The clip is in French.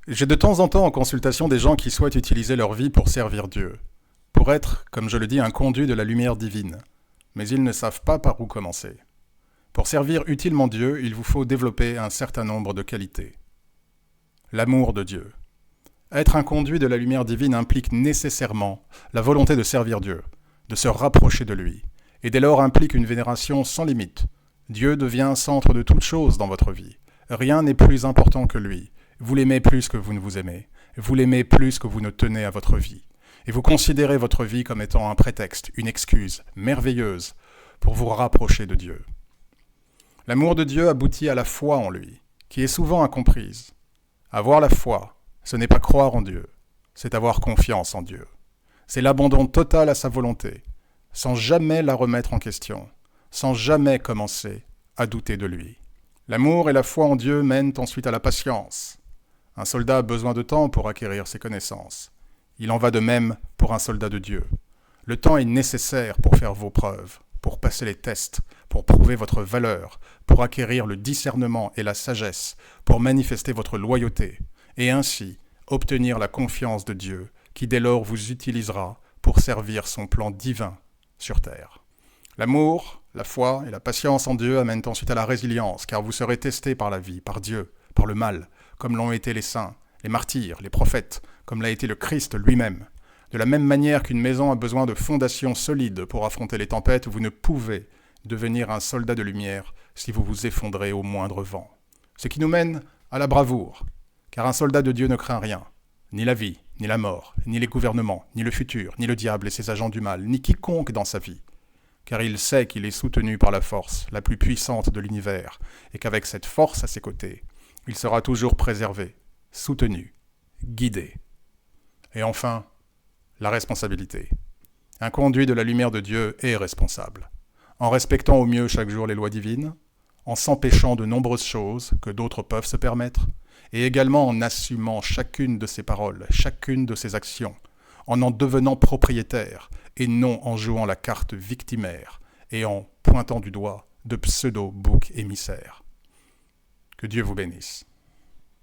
J'ai de temps en temps en consultation des gens qui souhaitent utiliser leur vie pour servir Dieu, pour être, comme je le dis, un conduit de la lumière divine, mais ils ne savent pas par où commencer. Pour servir utilement Dieu, il vous faut développer un certain nombre de qualités. L'amour de Dieu. Être un conduit de la lumière divine implique nécessairement la volonté de servir Dieu, de se rapprocher de lui, et dès lors implique une vénération sans limite. Dieu devient centre de toute chose dans votre vie. Rien n'est plus important que lui. Vous l'aimez plus que vous ne vous aimez. Vous l'aimez plus que vous ne tenez à votre vie. Et vous considérez votre vie comme étant un prétexte, une excuse merveilleuse pour vous rapprocher de Dieu. L'amour de Dieu aboutit à la foi en lui, qui est souvent incomprise. Avoir la foi, ce n'est pas croire en Dieu, c'est avoir confiance en Dieu. C'est l'abandon total à sa volonté, sans jamais la remettre en question, sans jamais commencer à douter de lui. L'amour et la foi en Dieu mènent ensuite à la patience. Un soldat a besoin de temps pour acquérir ses connaissances. Il en va de même pour un soldat de Dieu. Le temps est nécessaire pour faire vos preuves, pour passer les tests, pour prouver votre valeur, pour acquérir le discernement et la sagesse, pour manifester votre loyauté, et ainsi obtenir la confiance de Dieu, qui dès lors vous utilisera pour servir son plan divin sur terre. L'amour, la foi et la patience en Dieu amènent ensuite à la résilience, car vous serez testés par la vie, par Dieu, par le mal, comme l'ont été les saints, les martyrs, les prophètes, comme l'a été le Christ lui-même. De la même manière qu'une maison a besoin de fondations solides pour affronter les tempêtes, vous ne pouvez devenir un soldat de lumière si vous vous effondrez au moindre vent. Ce qui nous mène à la bravoure, car un soldat de Dieu ne craint rien, ni la vie, ni la mort, ni les gouvernements, ni le futur, ni le diable et ses agents du mal, ni quiconque dans sa vie, car il sait qu'il est soutenu par la force la plus puissante de l'univers, et qu'avec cette force à ses côtés, il sera toujours préservé, soutenu, guidé. Et enfin, la responsabilité. Un conduit de la lumière de Dieu est responsable, en respectant au mieux chaque jour les lois divines, en s'empêchant de nombreuses choses que d'autres peuvent se permettre, et également en assumant chacune de ses paroles, chacune de ses actions, en devenant propriétaire, et non en jouant la carte victimaire, et en pointant du doigt de pseudo-boucs émissaires. Que Dieu vous bénisse.